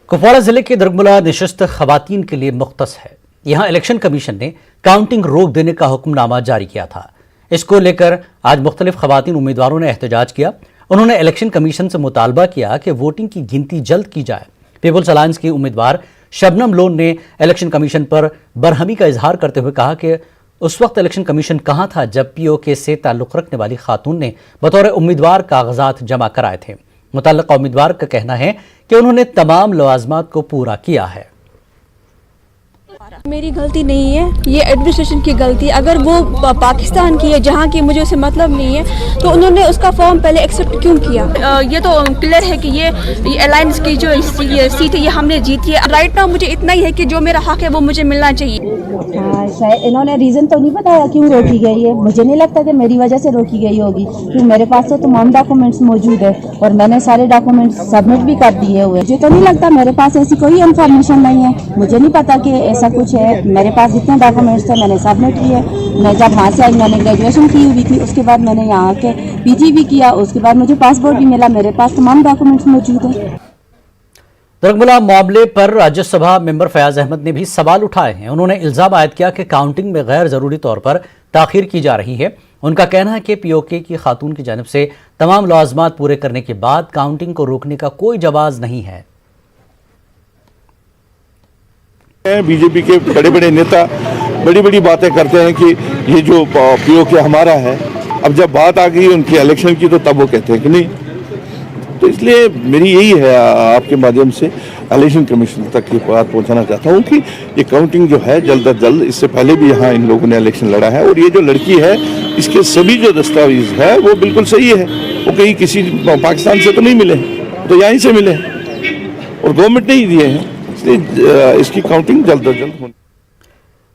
कुपवाड़ा जिले के दरगमुला नशिस्त खवातीन के लिए मुख्तस है। यहां इलेक्शन कमीशन ने काउंटिंग रोक देने का हुक्मनामा जारी किया था। इसको लेकर आज मुख्तलिफ खवातीन उम्मीदवारों ने एहतजाज किया। उन्होंने इलेक्शन कमीशन से मुतालबा किया कि वोटिंग की गिनती जल्द की जाए। पीपुल्स अलायंस की उम्मीदवार शबनम लोन ने इलेक्शन कमीशन पर बरहमी का इजहार करते हुए कहा कि उस वक्त इलेक्शन कमीशन कहां था जब पीओके से ताल्लुक रखने वाली खातून ने बतौर उम्मीदवार कागजात जमा कराए थे। मुतल्लिका उम्मीदवार का कहना है कि उन्होंने तमाम लवाजमात को पूरा किया है। मेरी गलती नहीं है, ये एडमिनिस्ट्रेशन की गलती है। अगर वो पाकिस्तान की है जहाँ की मुझे उससे मतलब नहीं है तो उन्होंने उसका फॉर्म पहले एक्सेप्ट क्यों किया। ये तो क्लियर है कि ये अलायंस की जो सीट है ये हमने जीती है। राइट नाउ मुझे इतना ही है कि जो मेरा हक है वो मुझे मिलना चाहिए। शायद इन्होंने रीज़न तो नहीं बताया क्यों रोकी गई है। मुझे नहीं लगता कि मेरी वजह से रोकी गई होगी, क्योंकि मेरे पास तो तमाम डॉक्यूमेंट्स मौजूद है और मैंने सारे डॉक्यूमेंट्स सबमिट भी कर दिए हुए। मुझे तो नहीं लगता, मेरे पास ऐसी कोई इन्फॉर्मेशन नहीं है। मुझे नहीं पता कि ऐसा कुछ है। मेरे पास जितने डॉक्यूमेंट्स थे मैंने सबमिट किए। मैं जब वहाँ से आई, मैंने ग्रेजुएशन की हुई थी, उसके बाद मैंने यहाँ के पीजी भी किया, उसके बाद मुझे पासपोर्ट भी मिला। मेरे पास तमाम डॉक्यूमेंट्स मौजूद है। दरगमुला मामले पर राज्यसभा मेंबर फयाज अहमद ने भी सवाल उठाए हैं। उन्होंने इल्जाम आयद किया कि काउंटिंग में गैर जरूरी तौर पर ताखीर की जा रही है। उनका कहना है कि पीओके की खातून की जानिब से तमाम लवाजमात पूरे करने के बाद काउंटिंग को रोकने का कोई जवाज नहीं है। बीजेपी के बड़े बड़े नेता बड़ी बड़ी बातें करते हैं कि ये जो पीओके हमारा है, अब जब बात आ गई उनके इलेक्शन की तो तब वो कहते हैं कि नहीं। तो इसलिए मेरी यही है आपके माध्यम से इलेक्शन कमीशन तक ये बात पहुंचाना चाहता हूं कि ये काउंटिंग जो है जल्द अज जल्द, इससे पहले भी यहाँ इन लोगों ने इलेक्शन लड़ा है और ये जो लड़की है इसके सभी जो दस्तावेज है वो बिल्कुल सही है। वो कहीं किसी पाकिस्तान से तो नहीं मिले, तो यहीं से मिले और गवर्नमेंट ने ही दिए हैं, इसलिए इसकी काउंटिंग जल्द अज जल्द होनी।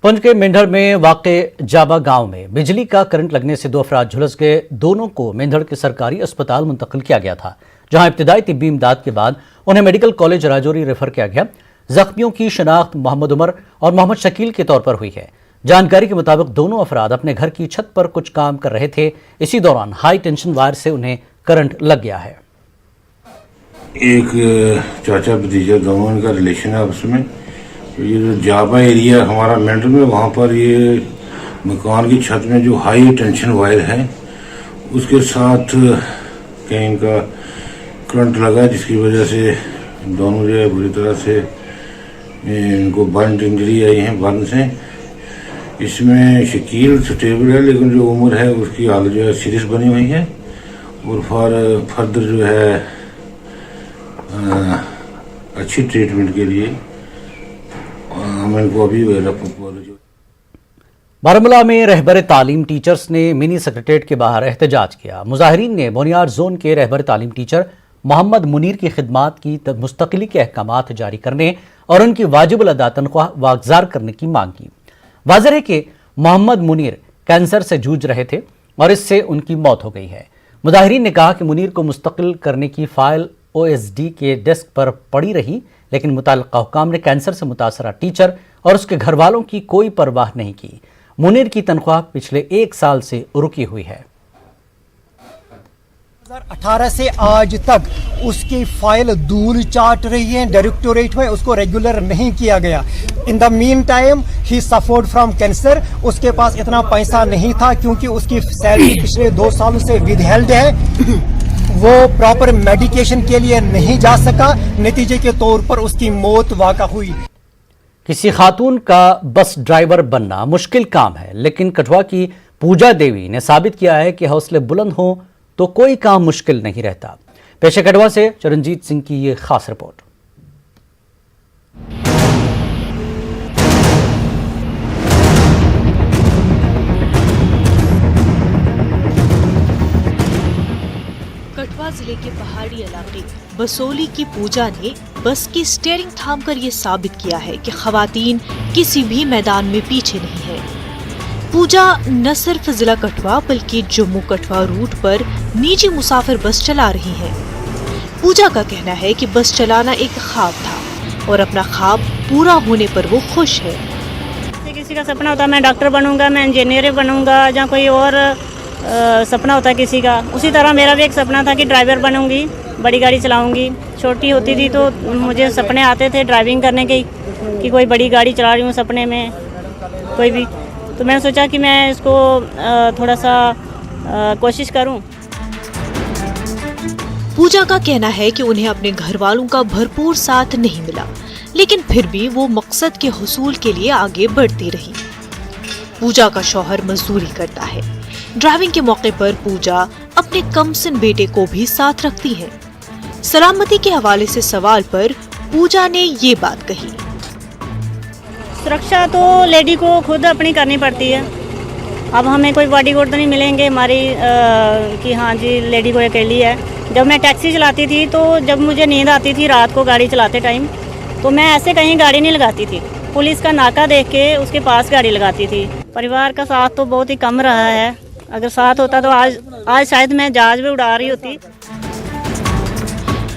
पुंछ के मेंढर में वाक़े जाबा गांव में बिजली का करंट लगने से 2 अफराद झुलस गए। दोनों को मेंढर के सरकारी अस्पताल मुंतकिल किया गया था, जहां इब्तिदाई तिब्बी इमदाद के बाद उन्हें मेडिकल कॉलेज राजौरी रेफर किया गया। जख्मियों की शनाख्त मोहम्मद उमर और मोहम्मद शकील के तौर पर हुई है। जानकारी के मुताबिक दोनों अफराद अपने घर की छत पर कुछ काम कर रहे थे। इसी दौरान हाई टेंशन वायर से उन्हें करंट लग गया है। एक चाचा भतीजा दोनों का रिलेशन है आपस में। ये जो जाबा एरिया हमारा मेंढर में, वहाँ पर ये मकान की छत में जो हाई टेंशन वायर है उसके साथ कहीं इनका करंट लगा, जिसकी वजह से दोनों जो है बुरी तरह से इनको बर्न इंजरी आई है बर्न से। इसमें शकील स्टेबल है, लेकिन जो उम्र है उसकी हालत जो है सीरियस बनी हुई है और फर्दर जो है अच्छी ट्रीटमेंट के लिए हम इनको अभी बारामूला में रहबर तालीम टीचर्स ने मिनी सेक्रेटेरिएट के बाहर एहतजाज किया। मुजाहिरीन ने बुनियाद जोन के रहबर तालीम टीचर मोहम्मद मुनीर की खिदमात की मुस्तकिली के अहकामात जारी करने और उनकी वाजिबुल अदा तनख्वाह वागजार करने की मांग की। वाज़ेह है कि मोहम्मद मुनीर कैंसर से जूझ रहे थे और इससे उनकी मौत हो गई है। मुजाहिरीन ने कहा कि मुनीर को मुस्तकिल करने की फाइल OSD के डेस्क पर पड़ी रही, लेकिन मुताल्लिका हुकाम ने कैंसर से मुतासरा टीचर और उसके घर वालों की कोई परवाह नहीं की। मुनीर की तनख्वाह पिछले 1 साल से रुकी हुई है। 2018 से आज तक उसकी फाइल धूल चाट रही है। डायरेक्टोरेट में उसको रेगुलर नहीं किया गया। In the mean time he suffered from cancer. उसके पास इतना पैसा नहीं था क्योंकि उसकी सैलरी पिछले 2 सालों से विदहेल्ड है। वो प्रॉपर मेडिकेशन के लिए नहीं जा सका। नतीजे के तौर पर उसकी मौत वाक़ा हुई। किसी खातून का बस ड्राइवर बनना मुश्किल काम है, लेकिन कठुआ की पूजा देवी ने साबित किया है कि हौसले बुलंद हों तो कोई काम मुश्किल नहीं रहता। पेशे कठुआ से चरणजीत सिंह की ये खास रिपोर्ट। कठुआ जिले के पहाड़ी इलाके बसोली की पूजा ने बस की स्टीयरिंग थामकर ये साबित किया है कि खवातीन किसी भी मैदान में पीछे नहीं है। पूजा न सिर्फ जिला कठुआ बल्कि जम्मू कठुआ रूट पर निजी मुसाफिर बस चला रही है। पूजा का कहना है कि बस चलाना एक ख्वाब था और अपना ख्वाब पूरा होने पर वो खुश है। किसी का सपना होता है मैं डॉक्टर बनूंगा, मैं इंजीनियर बनूंगा, या कोई और सपना होता है किसी का, उसी तरह मेरा भी एक सपना था कि ड्राइवर बनूंगी। बड़ी गाड़ी चलाऊंगी। छोटी होती थी तो मुझे सपने आते थे ड्राइविंग करने के कि कोई बड़ी गाड़ी चला रही हूँ सपने में कोई भी, तो मैंने सोचा कि मैं इसको थोड़ा सा कोशिश करूँ। पूजा का कहना है कि उन्हें अपने घर वालों का भरपूर साथ नहीं मिला, लेकिन फिर भी वो मकसद के हुसूल के लिए आगे बढ़ती रही। पूजा का शौहर मजदूरी करता है। ड्राइविंग के मौके पर पूजा अपने कमसिन बेटे को भी साथ रखती है। सलामती के हवाले से सवाल पर पूजा ने ये बात कही। सुरक्षा तो लेडी को खुद अपनी करनी पड़ती है। अब हमें कोई बॉडीगार्ड तो नहीं मिलेंगे हमारी कि हाँ जी लेडी को अकेली है। जब मैं टैक्सी चलाती थी तो जब मुझे नींद आती थी रात को गाड़ी चलाते टाइम, तो मैं ऐसे कहीं गाड़ी नहीं लगाती थी। पुलिस का नाका देख के उसके पास गाड़ी लगाती थी। परिवार का साथ तो बहुत ही कम रहा है। अगर साथ होता तो आज शायद मैं जहाज भी उड़ा रही होती।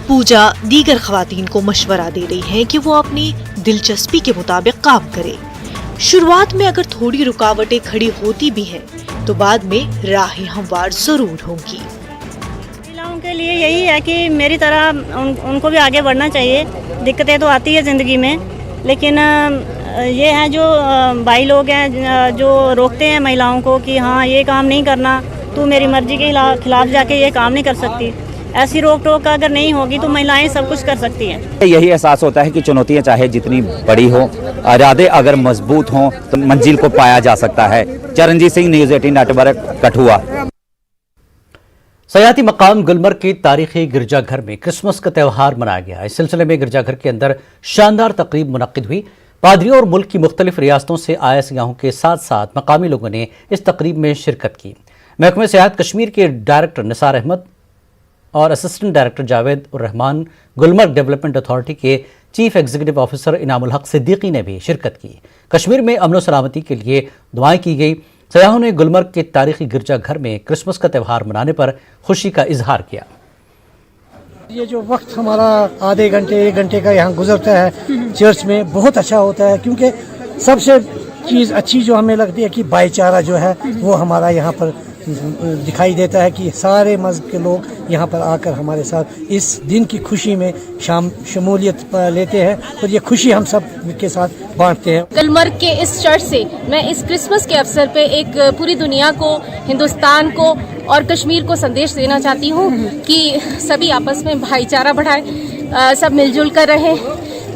पूजा दीगर खवातीन को मशवरा दे रही है कि वो अपनी दिलचस्पी के मुताबिक काम करे। शुरुआत में अगर थोड़ी रुकावटें खड़ी होती भी हैं, तो बाद में राहें हमवार जरूर होंगी। महिलाओं के लिए यही है कि मेरी तरह उनको भी आगे बढ़ना चाहिए। दिक्कतें तो आती है ज़िंदगी में, लेकिन ये हैं जो भाई लोग हैं जो रोकते हैं महिलाओं को कि हाँ ये काम नहीं करना, तू मेरी मर्जी के खिलाफ जाके ये काम नहीं कर सकती। ऐसी रोक टोक अगर नहीं होगी तो महिलाएं सब कुछ कर सकती हैं। यही एहसास होता है कि चुनौतियां चाहे जितनी बड़ी हो, इरादे अगर मजबूत हों तो मंजिल को पाया जा सकता है। Charanjit Singh, news 18 network, Kathua. सयाहती मकाम गुलमर्ग के तारीखी गिरजाघर में क्रिसमस का त्यौहार मनाया गया। इस सिलसिले में गिरजाघर के अंदर शानदार तकरीब मुनक्किद हुई। पादरियों और मुल्क की मुख्तलिफ रियासतों से आए सियाहों के साथ साथ मकामी लोगों ने इस तकरीब में शिरकत की। महकमे सियाहत कश्मीर के डायरेक्टर निसार अहमद और असिस्टेंट डायरेक्टर जावेद उर रहमान, गुलमर्ग डेवलपमेंट अथॉरिटी के चीफ एग्जीक्यूटिव ऑफिसर इनामुल हक सिद्दीकी ने भी शिरकत की। कश्मीर में अमन सलामती के लिए दुआएं की गई। सयाहों ने गुलमर्ग के तारीखी गिरजाघर में क्रिसमस का त्यौहार मनाने पर खुशी का इजहार किया। ये जो वक्त हमारा आधे घंटे 1 घंटे का यहाँ गुजरता है चर्च में, बहुत अच्छा होता है, क्योंकि सबसे चीज़ अच्छी जो हमें लगती है कि भाईचारा जो है वो हमारा यहाँ पर दिखाई देता है कि सारे मज़हब के लोग यहाँ पर आकर हमारे साथ इस दिन की खुशी में शमूलियत लेते हैं और ये खुशी हम सब के साथ बांटते हैं। गुलमर्ग के इस चर्च से मैं इस क्रिसमस के अवसर पे एक पूरी दुनिया को, हिंदुस्तान को और कश्मीर को संदेश देना चाहती हूँ कि सभी आपस में भाईचारा बढ़ाएं, सब मिलजुल कर रहें,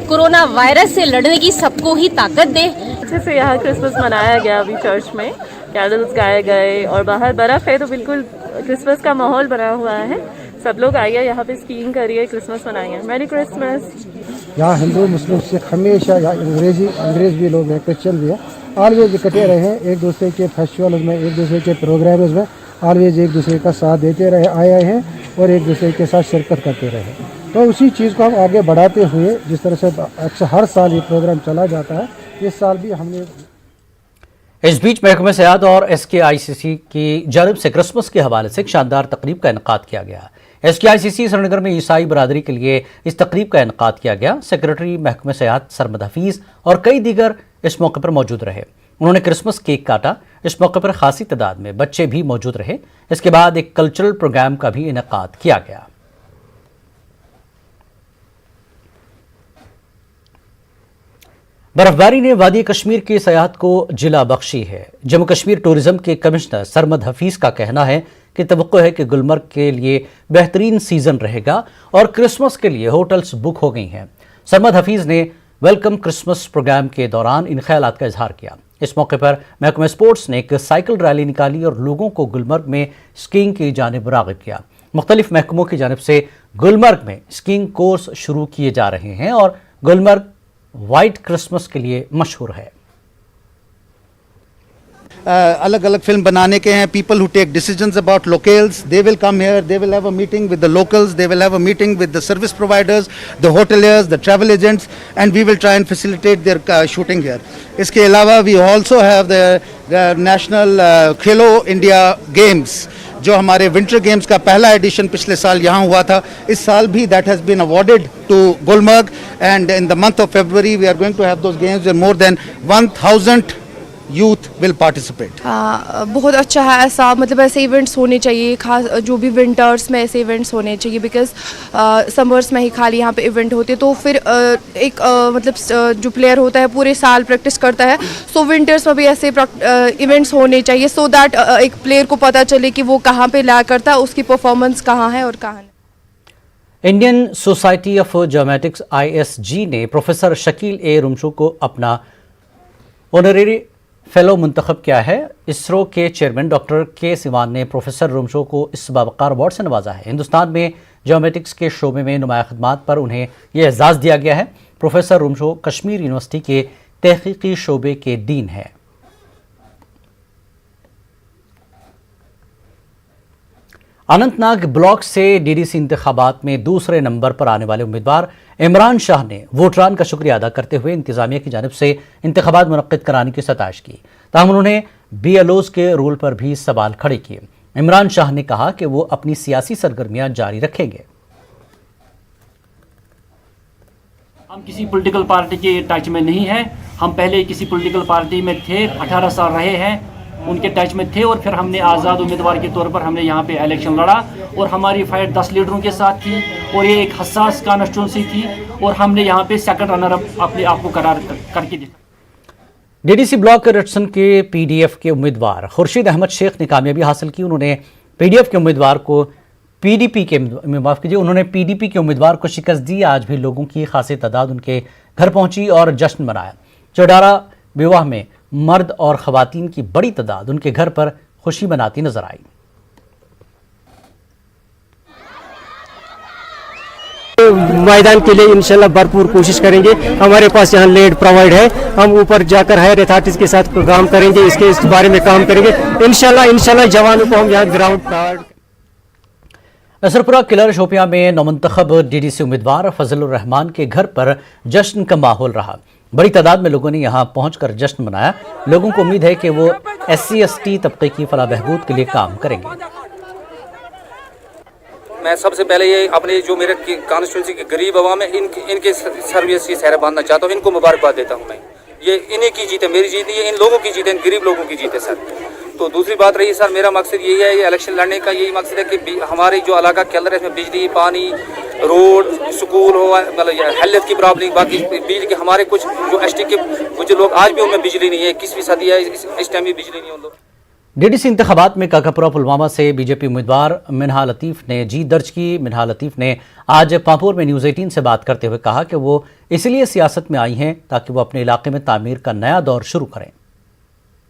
कोरोना वायरस से लड़ने की सबको ही ताकत दे। अच्छे से यहाँ क्रिसमस मनाया गया अभी चर्च में, कैंडल्स गाए गए और बाहर बर्फ़ है तो बिल्कुल क्रिसमस का माहौल बना हुआ है। सब लोग आइए यहाँ पे स्कीइंग करिए, क्रिसमस मनाइए। Merry Christmas. यहाँ हिंदू मुस्लिम सिख हमेशा, यहाँ अंग्रेज भी लोग हैं, क्रिश्चियन भी हैं, ऑलवेज इकट्ठे रहे हैं एक दूसरे के फेस्टिवल में, एक दूसरे के प्रोग्राम्स में, ऑलवेज एक दूसरे का साथ देते रहे आए हैं और एक दूसरे के साथ शिरकत करते रहे। तो उसी चीज़ को हम आगे बढ़ाते हुए, जिस तरह से अक्सर हर साल ये प्रोग्राम चला जाता है, इस साल भी हमने। इस बीच महकमे सियाहत और SKICC की जानिब से क्रिसमस के हवाले से एक शानदार तकरीब का इनकाद किया गया। SKICC श्रीनगर में ईसाई बरादरी के लिए इस तकरीब का इनकाद किया गया। सेक्रेटरी महकमे सियाहत सरमद हफीज और कई दीगर इस मौके पर मौजूद रहे। उन्होंने क्रिसमस केक काटा। इस मौके पर खासी तादाद में बच्चे भी मौजूद रहे। इसके बाद एक कल्चरल प्रोग्राम का भी इनकाद किया गया। बर्फबारी ने वादी कश्मीर की सयाहत को जिला बख्शी है। जम्मू कश्मीर टूरिज्म के कमिश्नर सरमद हफीज का कहना है कि तवक्को है कि गुलमर्ग के लिए बेहतरीन सीजन रहेगा और क्रिसमस के लिए होटल्स बुक हो गई हैं। सरमद हफीज ने वेलकम क्रिसमस प्रोग्राम के दौरान इन ख्यालात का इजहार किया। इस मौके पर महकमा स्पोर्ट्स ने एक साइकिल रैली निकाली और लोगों को गुलमर्ग में स्कीइंग की जानिब राग़िब किया। मुख्तलिफ महकमों की जानिब से गुलमर्ग में स्कीइंग कोर्स शुरू किए जा रहे हैं और गुलमर्ग वाइट क्रिसमस के लिए मशहूर है। अलग अलग फिल्म बनाने के हैं। People who take decisions about locals, they will come here, they will have a meeting with the locals, they will have a meeting with the service providers, the hoteliers, the travel agents, and we will try and facilitate their shooting here. इसके अलावा we also have the national Khelo India games, जो हमारे winter games का पहला addition पिछले साल यहाँ हुआ था। इस साल भी that has been awarded to Gulmarg, and in the month of February we are going to have those games. More than 1000 youth will participate. बहुत अच्छा है ऐसा, मतलब ऐसे इवेंट्स होने चाहिए, खास जो भी विंटर्स में ऐसे इवेंट्स होने चाहिए, बिकॉज समर्स में ही खाली यहाँ पे इवेंट होते, तो फिर एक मतलब जो प्लेयर होता है पूरे साल प्रैक्टिस करता है, सो विंटर्स में भी ऐसे इवेंट्स होने चाहिए, सो दैट एक प्लेयर को पता चले कि वो कहाँ पे लैग करता है, उसकी परफॉर्मेंस कहाँ है और कहाँ नहीं। Indian society of geomatics ISG ने प्रोफेसर शकील ए रुमशो को अपना ऑनरेरी फेलो मुंतखब किया है। इसरो के चेयरमैन डॉक्टर के सिवान ने प्रोफेसर रुमशो को इस बावकार अवार्ड से नवाजा है। हिंदुस्तान में ज्योमेटिक्स के शोबे में नुमाया खिदमात पर उन्हें यह एजाज़ दिया गया है। प्रोफेसर रुमशो कश्मीर यूनिवर्सिटी के तहकीकी शोबे के डीन हैं। अनंतनाग ब्लॉक से DDC इंतखाबात में दूसरे नंबर पर आने वाले उम्मीदवार इमरान शाह ने वोटरान का शुक्रिया अदा करते हुए इंतजामिया की जानिब से इंतखाबात मुनक्किद कराने की सताइश की। ताहम उन्होंने BLOs के रोल पर भी सवाल खड़े किए। इमरान शाह ने कहा कि वो अपनी सियासी सरगर्मियां जारी रखेंगे। हम किसी पॉलिटिकल पार्टी के टच में नहीं है, हम पहले किसी पॉलिटिकल पार्टी में थे, 18 साल रहे हैं, उनके टच में थे, और फिर हमने आज़ाद उम्मीदवार के तौर पर हमने यहाँ पे इलेक्शन लड़ा, और हमारी फाइट 10 लीडरों के साथ थी, और ये एक हसास कॉन्स्टिट्यूंसी थी, और हमने यहाँ पे सेकंड रनर अप अपने आप को करार करके दिया। DDC ब्लॉक रिटसन के PDF के उम्मीदवार खुर्शीद अहमद शेख ने कामयाबी हासिल की। उन्होंने PDF के उम्मीदवार को PDP के उम्मीदवार को शिकस्त दी। आज भी लोगों की खासी तादाद उनके घर पहुंची और जश्न मनाया। चौडारा विवाह में मर्द और ख़वातीन की बड़ी तादाद उनके घर पर खुशी मनाती नजर आई। मैदान के लिए इंशाल्लाह भरपूर कोशिश करेंगे। हमारे पास यहाँ लेड प्रोवाइड है, हम ऊपर जाकर हायर अथॉरिटीज के साथ काम करेंगे, इस बारे में काम करेंगे इंशाल्लाह जवानों को हम यहाँ ग्राउंड कार्ड। नसरपुरा किलर शोपिया में नौमंतखब DDC उम्मीदवार फजलुर रहमान के घर पर जश्न का माहौल रहा। बड़ी तादाद में लोगों ने यहां पहुंचकर जश्न मनाया। लोगों को उम्मीद है कि वो SC/ST तबके की फलाह बहबूद के लिए काम करेंगे। मैं सबसे पहले ये अपने जो मेरे कॉन्स्टिट्यूंसी के गरीब अवाम है इनके सर्विस की सहरा बांधना चाहता हूँ, इनको मुबारकबाद देता हूँ। मैं ये इन्हीं की जीत है, मेरी जीत नहीं है, इन लोगों की जीत है, इन गरीब लोगों की जीत है सर। तो दूसरी बात रही सर, मेरा मकसद यही है, ये इलेक्शन लड़ने का यही मकसद है कि हमारे जो इलाका के अंदर है इसमें बिजली, पानी, रोड, स्कूल हो, मतलब हेल्थ की प्रॉब्लम, बाकी बिजली के हमारे कुछ जो ST के कुछ लोग आज भी उनमें बिजली नहीं है, 21वीं सदी है, इस टाइम भी बिजली नहीं है उन लोग। DDC इंतखाबात में काकापुरा पुलवामा से BJP उम्मीदवार मिनहा लतीफ़ ने जीत दर्ज की। मिनहा लतीफ़ ने आज पांपोर में न्यूज़ 18 से बात करते हुए कहा कि वो इसलिए सियासत में आई हैं ताकि वो अपने इलाके में तामीर का नया दौर शुरू करें।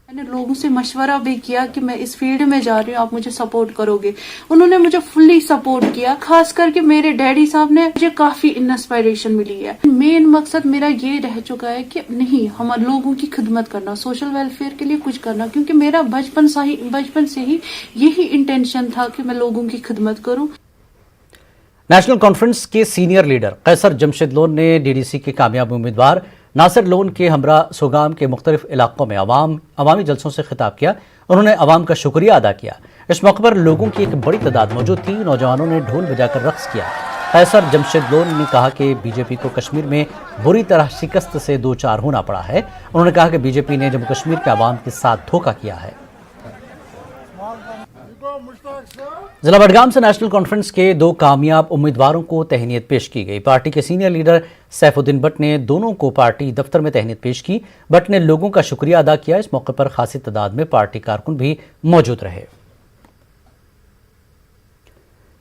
मैंने लोगों से मशवरा भी किया कि मैं इस फील्ड में जा रही हूँ, आप मुझे सपोर्ट करोगे। उन्होंने मुझे फुल्ली सपोर्ट किया। खास करके मेरे डैडी साहब ने मुझे काफी इंस्पिरेशन मिली है। मेन मकसद मेरा ये रह चुका है कि नहीं, हम लोगों की खिदमत करना, सोशल वेलफेयर के लिए कुछ करना, क्योंकि मेरा बचपन से ही यही इंटेंशन था कि मैं लोगों की खिदमत करूँ। नेशनल कॉन्फ्रेंस के सीनियर लीडर कैसर जमशेद लोन ने DDC के कामयाब उम्मीदवार नासिर लोन के हमरा सोगाम के मुख्तलिफ इलाकों में अवामी जलसों से खिताब किया। उन्होंने अवाम का शुक्रिया अदा किया। इस मौके पर लोगों की एक बड़ी तादाद मौजूद थी। नौजवानों ने ढोल बजाकर रक्स किया। कैसर जमशेद लोन ने कहा कि BJP को कश्मीर में बुरी तरह शिकस्त से दो चार होना पड़ा है। उन्होंने कहा कि BJP ने जम्मू कश्मीर के अवाम के साथ धोखा किया है। जिला बडगाम से नेशनल कॉन्फ्रेंस के दो कामयाब उम्मीदवारों को तहनीत पेश की गई। पार्टी के सीनियर लीडर सैफुद्दीन भट्ट ने दोनों को पार्टी दफ्तर में तहनीत पेश की। भट्ट ने लोगों का शुक्रिया अदा किया। इस मौके पर खासी तादाद में पार्टी कारकुन भी मौजूद रहे।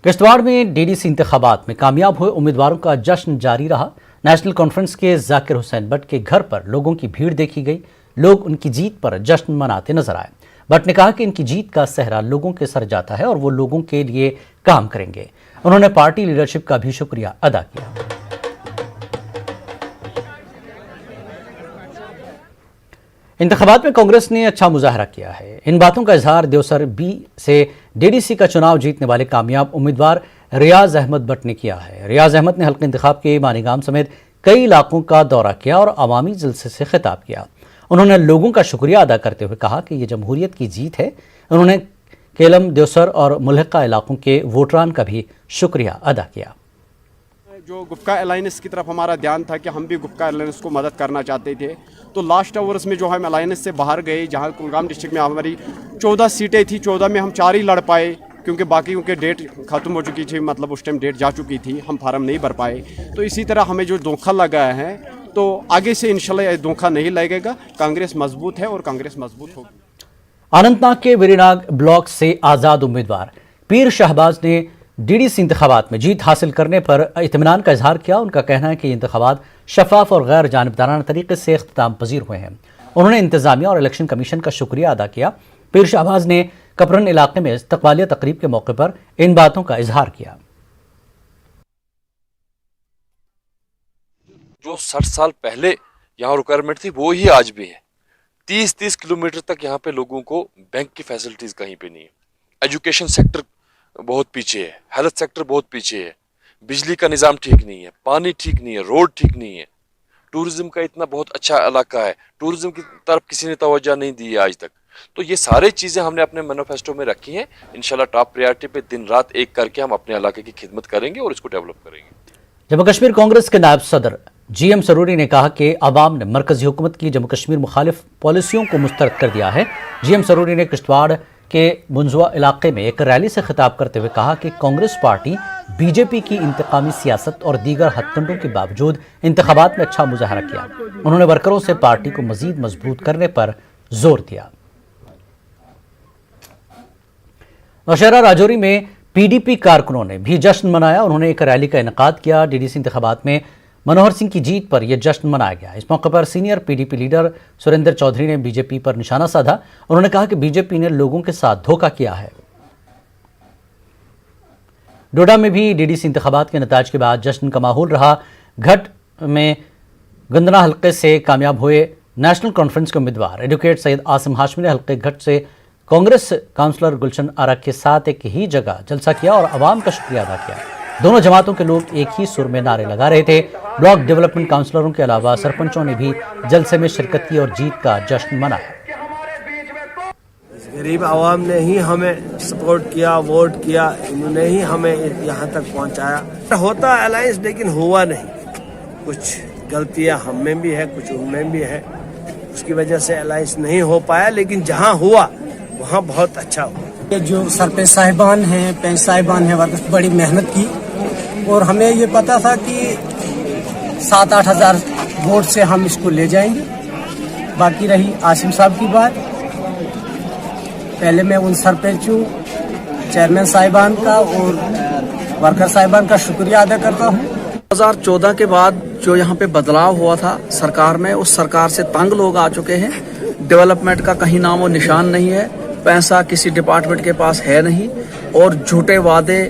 किश्तवाड़ में DDC इंतखाबात में कामयाब हुए उम्मीदवारों का जश्न जारी रहा। नेशनल कॉन्फ्रेंस के जाकिर हुसैन भट्ट के घर पर लोगों की भीड़ देखी गई। लोग उनकी जीत पर जश्न मनाते नजर आए। भट्ट ने कहा कि इनकी जीत का सेहरा लोगों के सर जाता है और वो लोगों के लिए काम करेंगे। उन्होंने पार्टी लीडरशिप का भी शुक्रिया अदा किया। इंतखाबात में कांग्रेस ने अच्छा मुजाहरा किया है। इन बातों का इजहार देवसर B से DDC का चुनाव जीतने वाले कामयाब उम्मीदवार रियाज अहमद भट्ट ने किया है। रियाज अहमद ने हल्के इंतखाब के मानीगाम समेत कई इलाकों का दौरा किया और अवामी जलसे से खिताब किया। उन्होंने लोगों का शुक्रिया अदा करते हुए कहा कि यह जमहूरियत की जीत है। उन्होंने केलम, देवसर और मुल्हिका इलाकों के वोटरान का भी शुक्रिया अदा किया। जो गुपका अलायंस की तरफ हमारा ध्यान था कि हम भी गुपका अलायंस को मदद करना चाहते थे, तो लास्ट आवर्स में जो हम अलायंस से बाहर गए, जहां कुलगाम डिस्ट्रिक्ट में हमारी 14 सीटें थी, 14 में हम 4 ही लड़ पाए क्योंकि बाकी उनके डेट ख़त्म हो चुकी थी, मतलब उस टाइम डेट जा चुकी थी, हम फार्म नहीं भर पाए। तो इसी तरह हमें जो धोखा लगा है, तो आगे से इंशाल्लाह ये धोखा नहीं लगेगा। कांग्रेस मजबूत है और कांग्रेस मजबूत होगी। अनंतनाग के वेरीनाग ब्लॉक से आज़ाद उम्मीदवार पीर शहबाज ने डीडीसी इंतखाबात में जीत हासिल करने पर इत्मीनान का इजहार किया। उनका कहना है कि ये इंतखाबात शफाफ और गैर जानिबदाराना तरीके से इख्तिताम पजीर हुए हैं। उन्होंने इंतजामिया और इलेक्शन कमीशन का शुक्रिया अदा किया। पीर शहबाज ने कपरन इलाके में इस्तकबालिया तकरीब के मौके पर इन बातों का इजहार किया। जो 60 साल पहले यहाँ रिक्वायरमेंट थी वो ही आज भी है। 30-30 किलोमीटर तक यहाँ पे लोगों को बैंक की फैसिलिटीज कहीं पे नहीं है। एजुकेशन सेक्टर बहुत पीछे है, हेल्थ सेक्टर बहुत पीछे है, बिजली का निज़ाम ठीक नहीं है, पानी ठीक नहीं है, रोड ठीक नहीं है। टूरिज्म का इतना बहुत अच्छा इलाका है, टूरिज्म की तरफ किसी ने तवज्जो नहीं दी है आज तक। तो ये सारी चीज़ें हमने अपने मैनिफेस्टो में रखी हैं। इंशाल्लाह टॉप प्रायोरिटी पे दिन रात एक करके हम अपने इलाके की खिदमत करेंगे और इसको डेवलप करेंगे। जम्मू कश्मीर कांग्रेस के नायब सदर GM सरूरी ने कहा कि अवाम ने मरकजी हुकूमत की जम्मू कश्मीर मुखालिफ पॉलिसियों को मुस्तरद कर दिया है। GM सरूरी ने किश्तवाड़ के मुंजवा इलाके में एक रैली से खिताब करते हुए कहा कि कांग्रेस पार्टी BJP की इंतकामी सियासत और दीगर हथकंडों के बावजूद इंतखाबात में अच्छा मुजाहरा किया। उन्होंने वर्करों से पार्टी को मजीद मजबूत करने पर जोर दिया। नौशहरा राजौरी में PDP कारकुनों ने भी जश्न मनाया। उन्होंने एक रैली का इनेकाद किया। DDC इंतखाबात में मनोहर सिंह की जीत पर यह जश्न मनाया गया। इस मौके पर senior PDP leader Surinder Chaudhary ने BJP पर निशाना साधा। उन्होंने कहा कि BJP ने लोगों के साथ धोखा किया है। डोडा में भी DDC इंतखाबात के नताज के बाद जश्न का माहौल रहा। घट में गंदना हल्के से कामयाब हुए नेशनल कॉन्फ्रेंस के उम्मीदवार एडवोकेट सैयद आसिम हाशमी ने हल्के घट से कांग्रेस काउंसलर गुलशन आरा के साथ एक ही जगह जलसा किया और अवाम का शुक्रिया अदा किया। दोनों जमातों के लोग एक ही सुर में नारे लगा रहे थे। ब्लॉक डेवलपमेंट काउंसलरों के अलावा सरपंचों ने भी जलसे में शिरकत की और जीत का जश्न मनाया। गरीब आवाम ने ही हमें सपोर्ट किया, वोट किया, इन्होंने ही हमें यहाँ तक पहुँचाया। होता अलायंस लेकिन हुआ नहीं। कुछ गलतियाँ हम में भी है, कुछ उनमें भी है, उसकी वजह से अलायंस नहीं हो पाया। लेकिन जहाँ हुआ वहाँ बहुत अच्छा हुआ। जो सरपंच साहिबान हैं, पंच साहिबान हैं, वर्कर्स बड़ी मेहनत की और हमें ये पता था कि 7-8 हज़ार वोट से हम इसको ले जाएंगे। बाकी रही आसिम साहब की बात। पहले मैं उन सरपंचों, चेयरमैन साहिबान का और वर्कर साहिबान का शुक्रिया अदा करता हूँ। 2014 के बाद जो यहाँ पे बदलाव हुआ था सरकार में, उस सरकार से तंग लोग आ चुके हैं। डेवलपमेंट का कहीं नामो निशान नहीं है, पैसा किसी डिपार्टमेंट के पास है नहीं, और झूठे वादे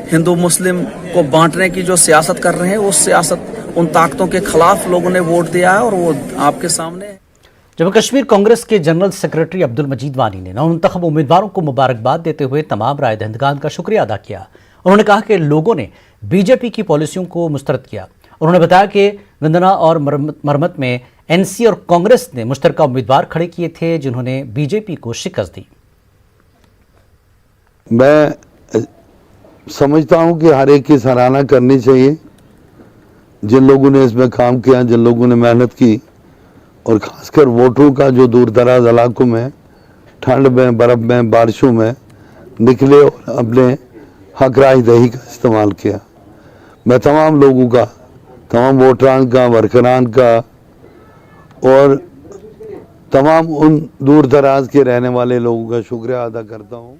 हिंदू मुस्लिम को बांटने की जो सियासत कर रहे हैं, उस सियासत, उन ताकतों के खिलाफ लोगों ने वोट दिया है और वो आपके सामने है। जम्मू कश्मीर कांग्रेस के जनरल सेक्रेटरी अब्दुल मजीद वानी ने नवमुंतखब उम्मीदवारों को मुबारकबाद देते हुए तमाम राय दहिंदगान का शुक्रिया अदा किया। उन्होंने कहा कि लोगों ने BJP की पॉलिसियों को मुस्तरद किया। उन्होंने बताया कि गंदना और मरमत में NC और कांग्रेस ने मुश्तरका उम्मीदवार खड़े किए थे, जिन्होंने BJP को शिकस्त दी। मैं समझता हूं कि हर एक की सराहना करनी चाहिए, जिन लोगों ने इसमें काम किया, जिन लोगों ने मेहनत की, और खासकर वोटरों का जो दूर दराज इलाकों में ठंड में, बर्फ में, बारिशों में निकले और अपने हक राय दही का इस्तेमाल किया। मैं तमाम लोगों का, तमाम वोटरान का, वर्करान का और तमाम उन दूर दराज के रहने वाले लोगों का शुक्रिया अदा करता हूँ।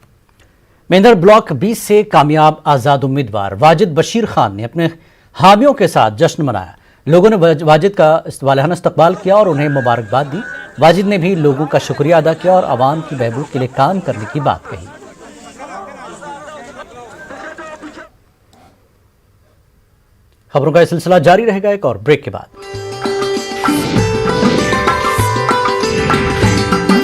मेंढर ब्लॉक 20 से कामयाब आज़ाद उम्मीदवार वाजिद बशीर खान ने अपने हामियों के साथ जश्न मनाया। लोगों ने वाजिद का वालिहाना इस्तकबाल किया और उन्हें मुबारकबाद दी। वाजिद ने भी लोगों का शुक्रिया अदा किया और आवाम की बहबूद के लिए काम करने की बात कही। खबरों का सिलसिला जारी रहेगा एक और ब्रेक के बाद।